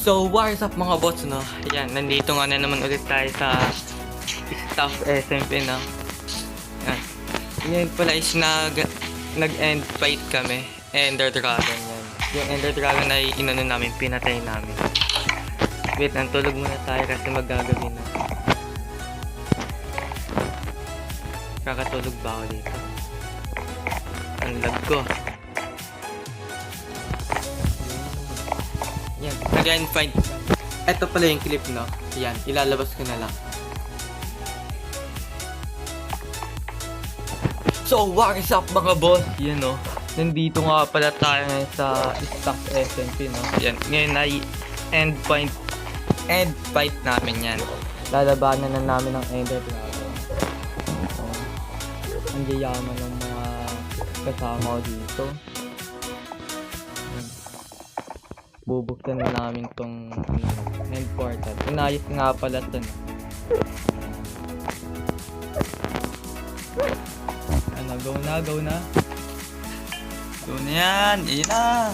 So, what is up mga bots, no? Yan, nandito nga na naman ulit tayo sa Staff SMP, no? Yan. Ngayon pala is nag-end fight kami. Ender Dragon, yan. Yung Ender Dragon ay inano namin, pinatay namin. Wait, tulog muna tayo kasi magagabi na. Kakatulog ba ako dito? Ang lag ko. Yan, nag-end fight. Ito pala yung clip, no? Yan, ilalabas ko na lang. So, what is up mga boss? Yan, no? Nandito nga pala tayo ngayon sa Staff SMP, no? Yan, ngayon ay end fight namin yan. Lalabanan na namin ng Ender Dragon. Ang yayaman ng mga kasama ko dito. Bubuksan na namin tong end portal. Inayos nga pala ito. Ano, go na. Go na yan. Iyan na.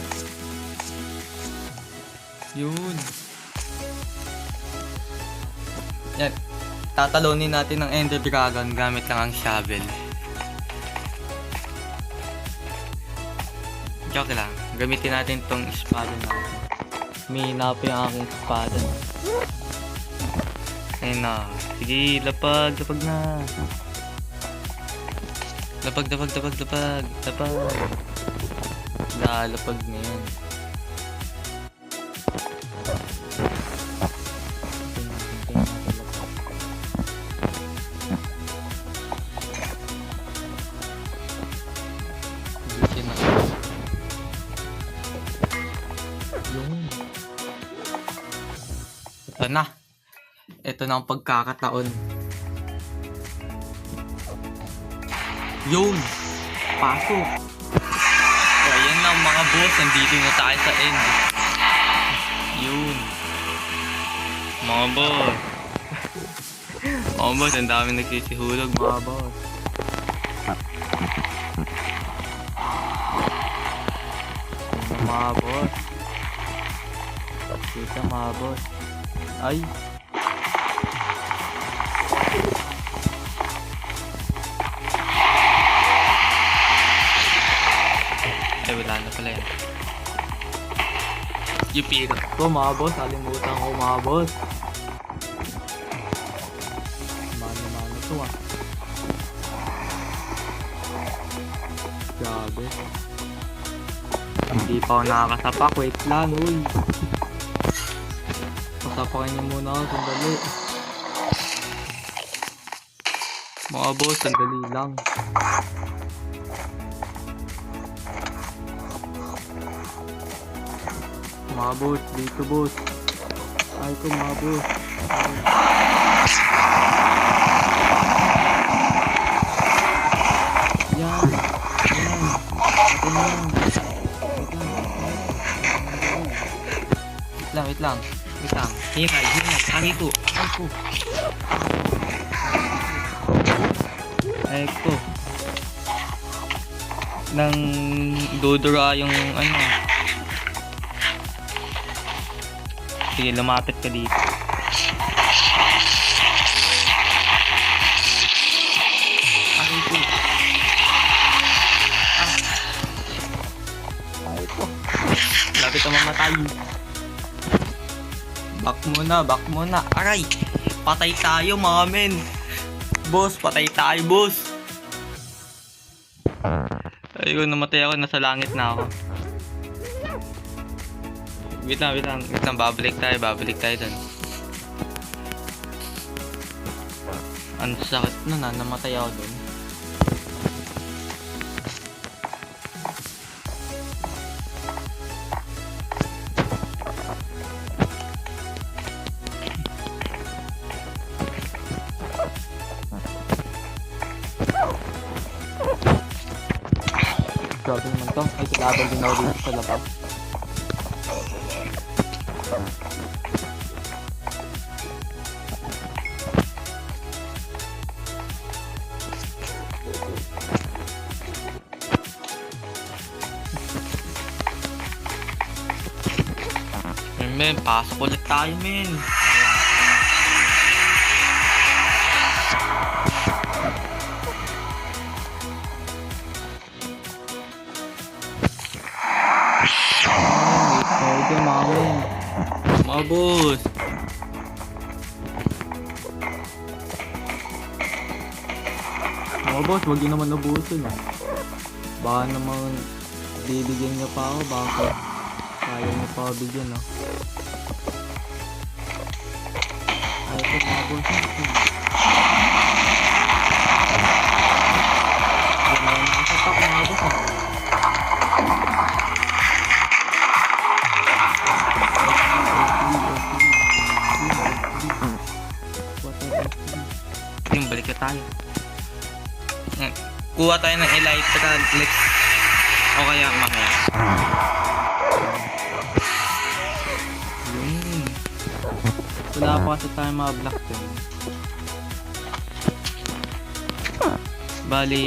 Yun. Yan. Tatalonin natin ng Ender Dragon gamit lang ang shovel. Joke lang. Gamitin natin tong espada natin. May hinapo yung aking espada. Ayun na. Sige, lapag na. Lapag. Lalapag na yan. Ito na ang pagkakataon. Yun! Pasok! So, ayan na mga boss. Nandito na tayo sa end. Yun! Mga boss! Mga boss, ang dami nagsisihulog mga boss. Mga boss. Kita mga boss. Ay! Ay, wala na pala yan. Yung pira ko mga boss, alimutan ko mga boss. Mano to ah. Grabe. Hindi pa ako nakakasapak, wait lang uy. Pasapakin niyo muna ako, sandali. Mga boss, sandali lang. Mga boss, dito boss. Ay ko mga boss. Yan. Wait lang. Hingay. Ay ko. Nang dudura yung ano. Sige, lumapit ka dito. Ay ko. Lapit na mamatay. Back muna. Aray! Patay tayo mga men. Boss, patay tayo boss. Ayun, namatay ako. Nasa langit na ako. Wait lang. Babalik tayo dun. Ang sakit nun ah. Namatay ako dun. Grabe naman to. Ay, kalaban din ako dito sa labas. Men, pasok ulit tayo, men. Wait tayo, mga boss. Mga boss, wag yun naman nabusin ah. Baka naman bibigyan niya pa ako, baka kaya niya pa ako bigyan ah. Ay, ito mga boss. Nakasapak mga boss ah. Yung balik na tayo. Kuha tayo ng elytra o kaya makaya. Wala pa kasi tayo mga block din. Bali,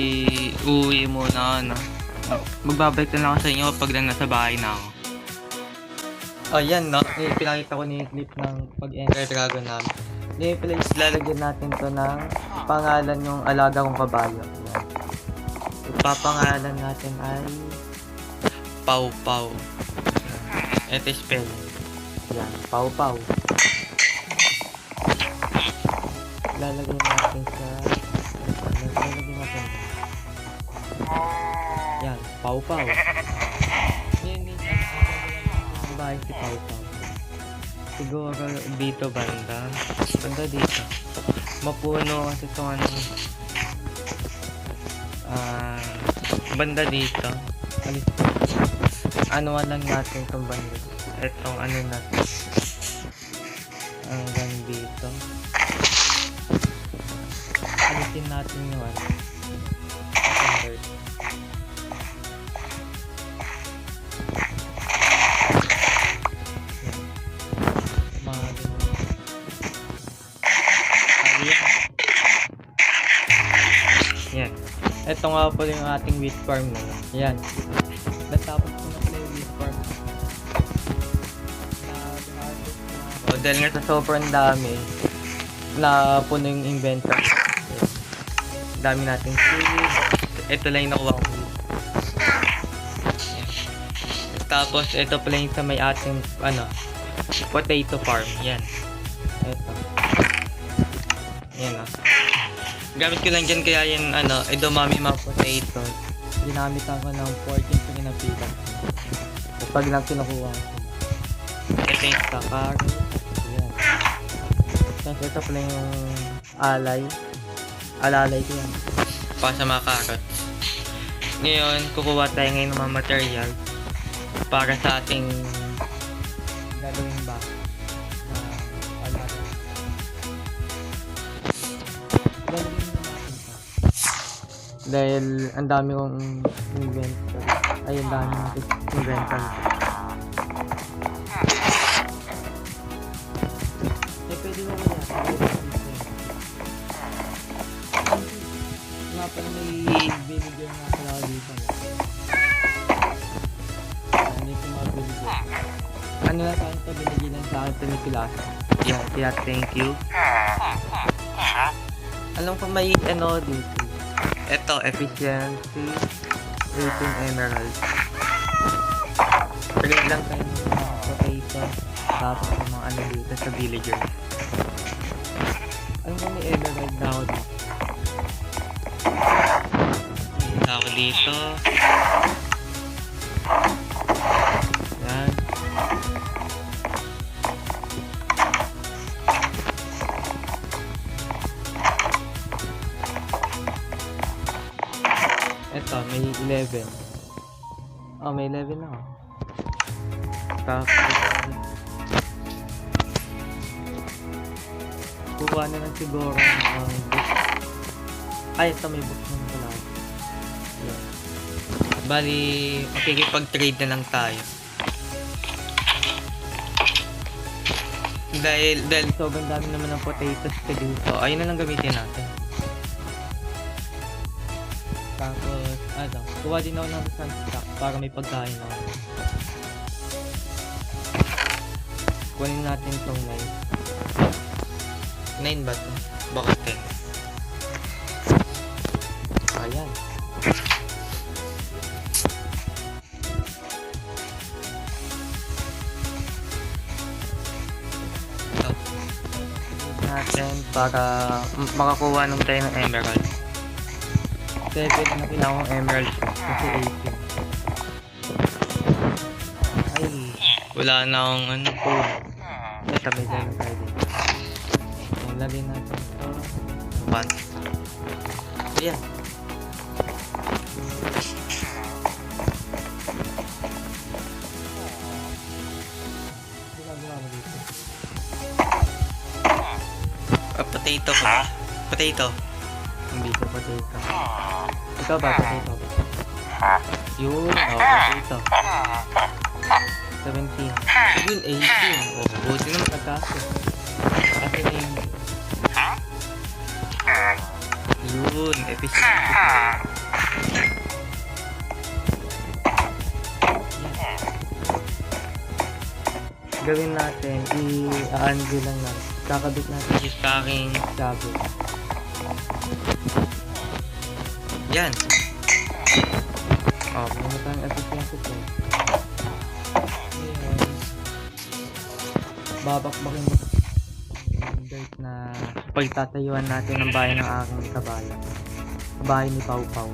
uwi muna ano. Magbabalik na lang ako sa inyo pag nasa bahay na ako. Oh, yan no. Pinakita ko ni clip ng pag-enter dragon namin. I-place, lalagyan natin to ng pangalan yung alaga kong kabayo. Yan. Ipapangalan natin ay Pau Pau. Ito spell. Yan, Pau Pau. Lalagyan natin sa lalagyan natin. Yan, Pau Pau. Yan, bahay si Pau Pau. Siguro dito banda dito mapuno kasi itong ano banda dito ano lang natin itong banda itong ano natin hanggang dito alisin natin yung ano yan. Ito nga po yung ating wheat farm na yan. Natapos ko na pala yung wheat farm. Dahil nga sa sobrang dami na puno yung inventory. Dami nating seeds. Ito lang yung nakuha ko. Tapos ito pala yung sa may ating ano potato farm. Yan. Ito. Yan gamit ko lang dyan kaya yung ano, edamame mga potatoes. Ginamit ako ng 14 pa ginapitan. Pag lang kinukuha ko. Ito yung sa carrot. Ayan. Tapos ito pala yung alay. Alalay ko yan. Para sa mga carrot. Ngayon, kukuha tayo ngayon ng mga material para sa ating gagawin ba. Dahil ang dami kong inventory. Ay, ang dami kong inventory. Eh, pwede mo kaya. Nga pala may vinegar nga pala dito. Hindi ko mabinigyan. Ano na saan ito binigyan sa akin pinikilasa? Yan, kaya thank you. Alam ko may ano dito. Ito, efficiency 18 emerald. Trade lang tayo ng mga potato. Tapos yung mga ano dito sa villager. Alam ko may emerald na ako dito. Ako dito. Yan. Ito, may 11. Oh, may 11 na oh. Tapos kuha na lang siguro ng book. Ay, ito may book ng pala. Yeah. Bali, makikipag-trade na lang tayo. Dahil sobrang dami naman ng potatoes ka dito. Ayun na lang gamitin natin. Tapos, kuha din ako ng sunstock para may pagkain ako. Kunin natin tong 9. 9 ba to? Baka 10. Ayan. Natin para makakuha nung tayo ng emerald. Kasi pwede na kailangan ng emerald kasi 18. Ay, wala na akong ano po. May tabi tayo ng tayo dito. Lagay natin ito. 1. Ayan. Potato ka. Potato. Hindi ko potato. Ikaw ba potato? Yun, potato. 17. Yun, 18. Oh, buti naman nagkaso. Kasi na yun, efficient. Gawin natin, i-undo lang natin. Kakabit natin yung stocking sabit. Yan. Oh, muna tayong efficiency po. Ayan. Babakbakin mo guys na pagtatayuan natin ang bahay ng aking kabayan. Bahay ni Pau Pau.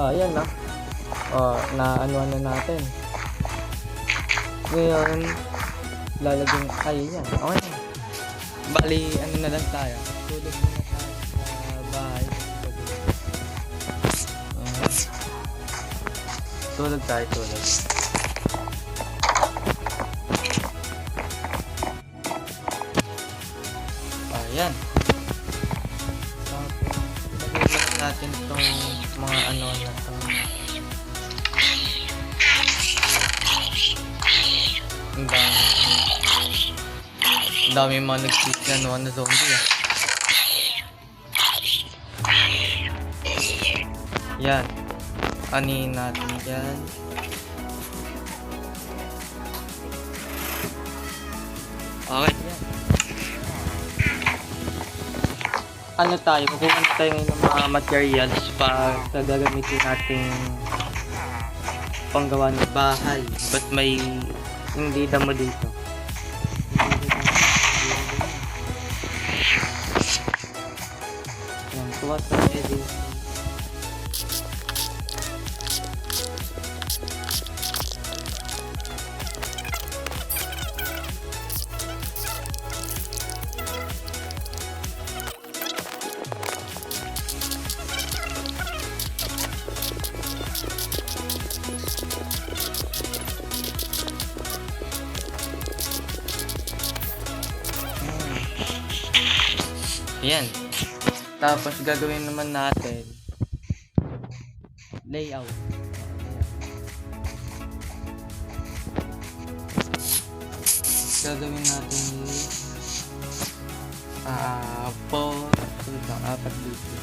Ayan na. Na-anuan na natin. Ngayon, lalagyan, yan. Okay na. Bali, ano na lang tayo. Tulog muna tayo sa bahay. Tulog tayo, tulog. Ayan. Lagyan natin itong mga ano na ito. Ang dami mga nag-tweet na ano zombie Yan. Anin natin yan. Okay. Ano tayo? Kukuha tayo ngayon ng mga materials para gagamitin nating panggawa ng bahay. Ba't may hindi damo dito? Yan, kuha tayo dito. Ayan. Tapos gagawin naman natin layout. Gagawin natin apat dito.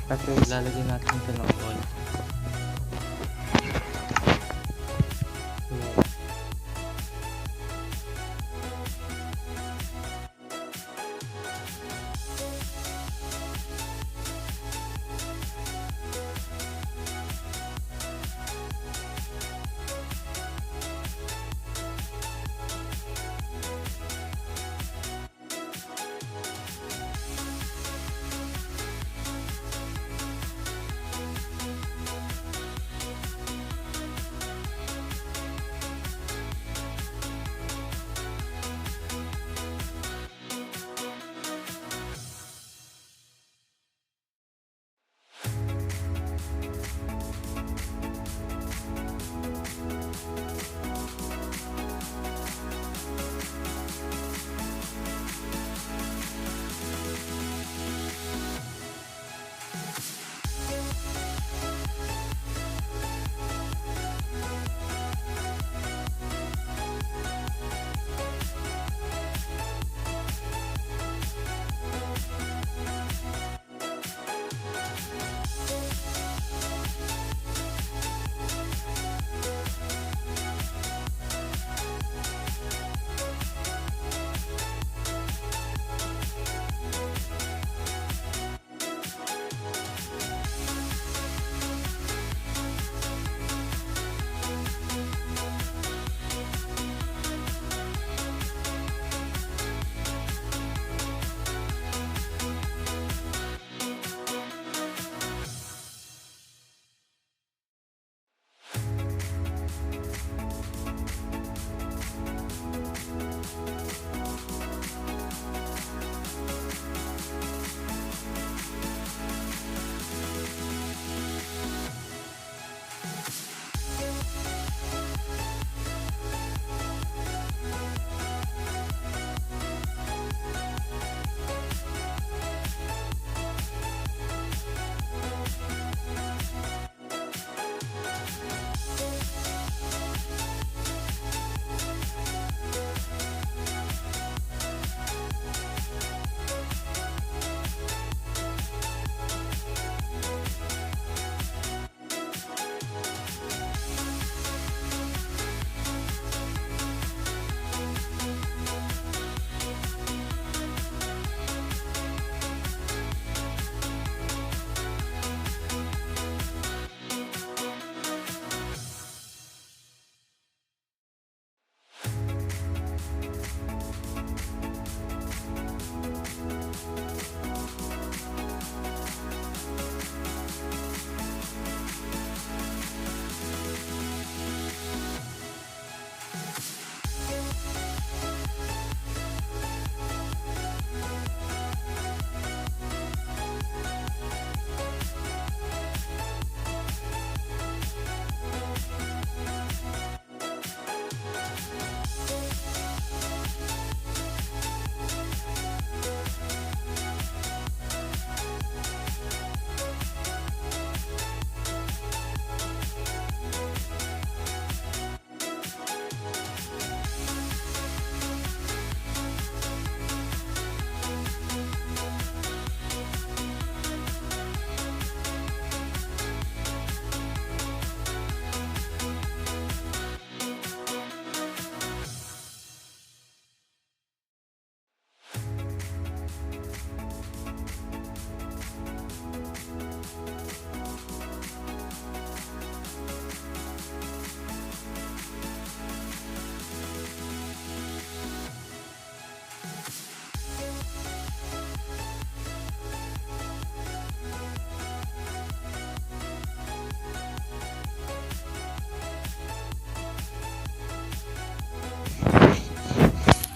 Kasi lalagyan natin ito ng wall.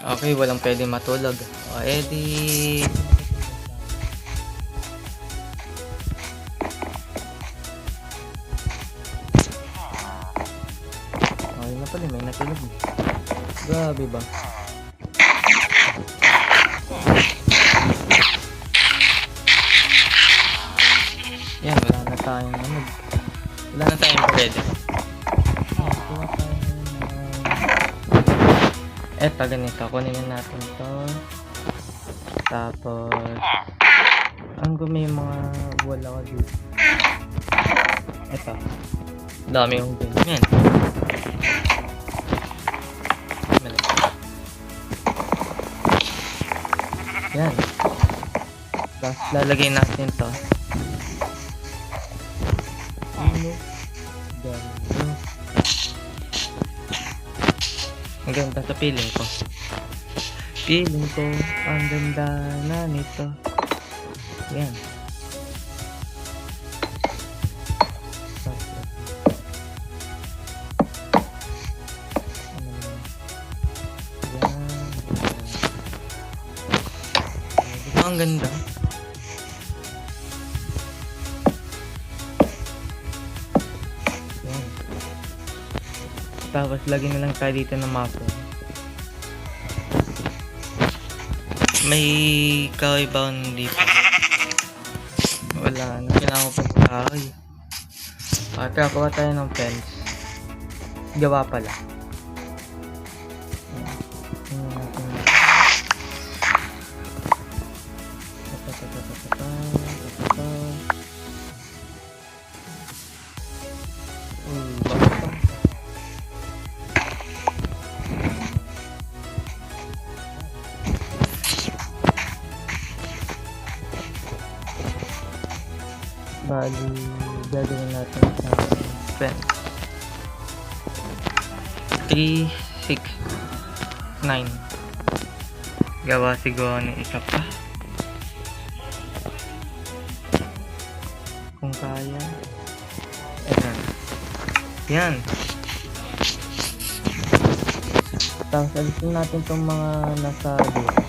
Okay, walang pwede matulog. O, edi... Okay na pala, may natulog. Grabe ba? Yan, wala na tayong ano. Wala na tayong bread. Eto, ganito. Kunin na natin to. Tapos, ang gumi yung mga wala ko dito. Eto. Dami yung ganyan. Yan. Tapos, lalagay natin to. Ang ganda sa feeling ko. Feeling ko, ang ganda na nito. Yan. Yan. Ang ganda. Yan. Tapos lagyan na lang tayo dito ng mapo. May kahoy ba dito? Wala na. Kailangan ko pang kahoy. Tara, kuha tayo ng fence. Gawa pala. Bali, gagawin natin sa fence. 3, 6, 9. Gawa siguro ng isa pa. Kung kaya. Ayan. Yan. Tapos alisin natin itong mga nasa dito.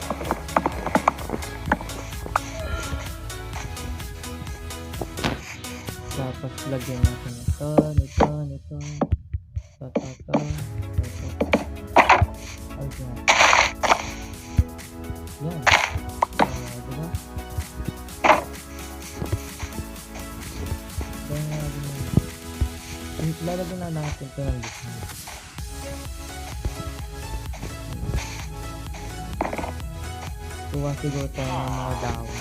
Tapos lagyan natin ito, nito. Ito. Ayos na. Yan. Diba? Lalagyan na natin ito ng gitna. Tuwa siguro tayo ng mga dahon.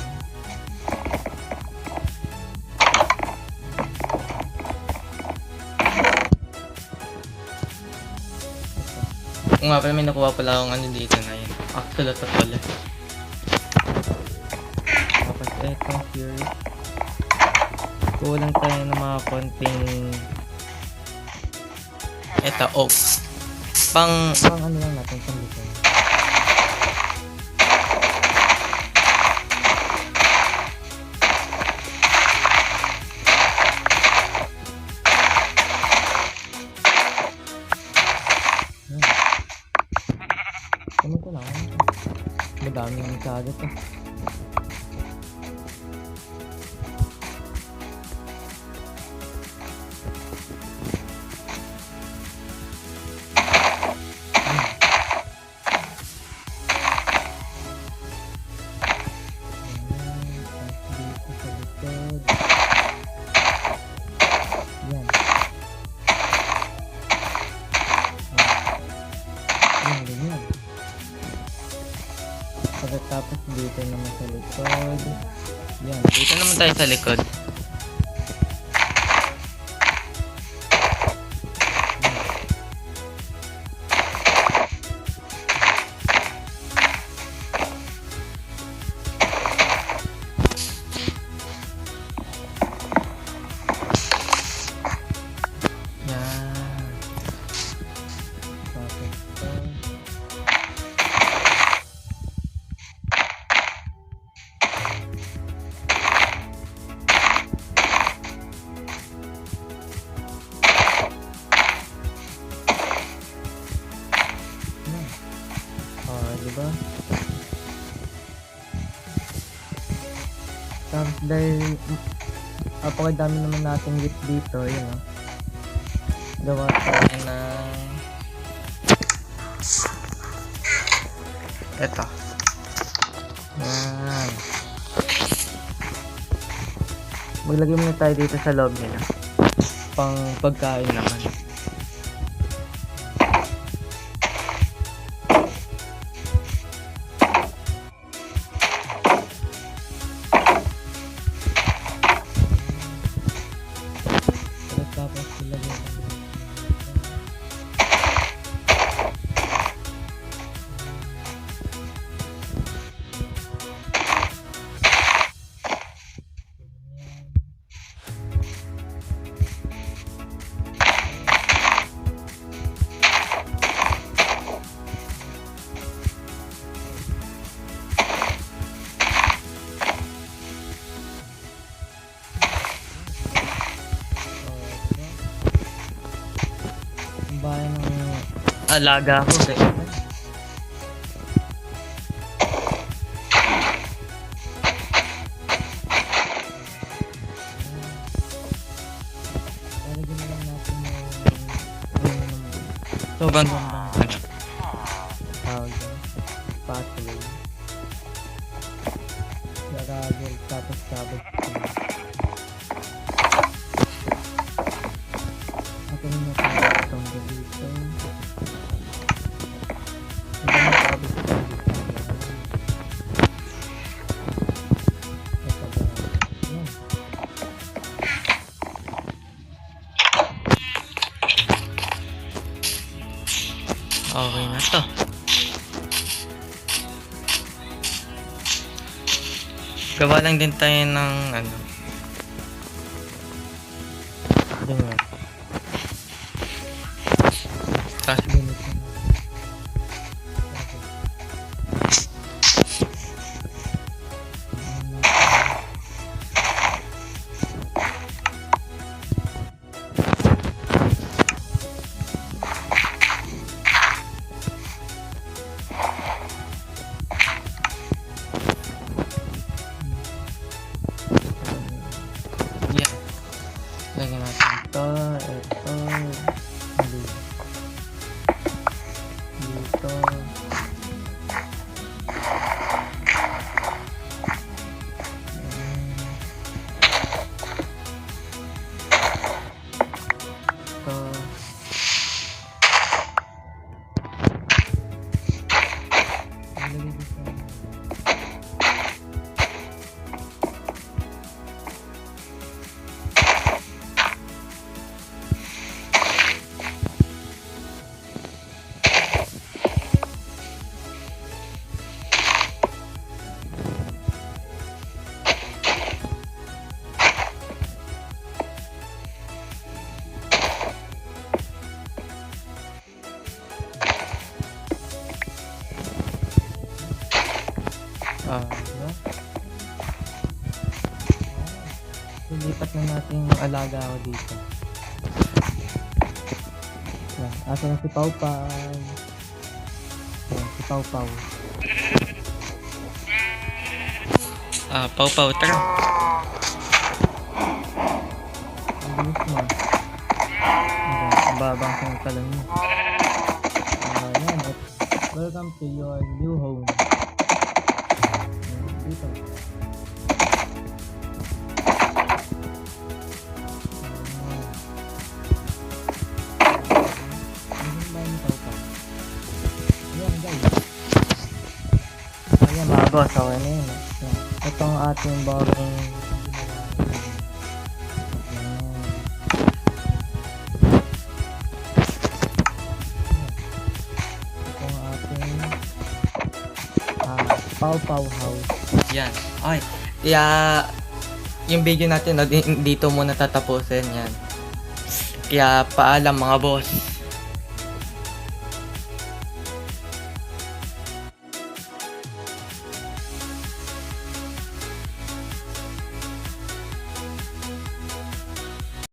Kung nga pala may nakuha pala akong ano dito na yun. Axolotl pala. Tapos eto here. Kulang tayo ng mga konting eto oak. Pang ano lang natin pang dito. Madami yung kagat eh. Pagkatapos dito naman sa likod. Yan, dito naman tayo sa likod. Dahil napakadami naman natin wheat dito, yun o. Gawa tayo na eto. Yan. Maglagay muna tayo dito sa loob nila. Pang pagkain naman. Tapos ilagay bahay ng alaga ko guys. Lalagyan na lang natin yung sobrang tawag yun, pathway. Garagel tapos sabot. Atin na tayo itong dito. Okay na to. Gawa lang din tayo ng ano. Ganyan. Tapos ganito. Yan. Lagyan natin ito, dito. Diba? Lilipat na natin yung alaga ko dito. Yan. Asa na si Pau Pau. Yan, si Pau Pau. Pau Pau, tara. Ang bilis mo. Ang babang sa talon mo. Yan. Welcome to your new home. Dito. Ayan guys. Ayan mga boss, okay na yun. Ito ang ating bagong Pau Pau House. Yan. Okay. Kaya yung video natin dito muna tatapusin yan. Kaya paalam mga boss.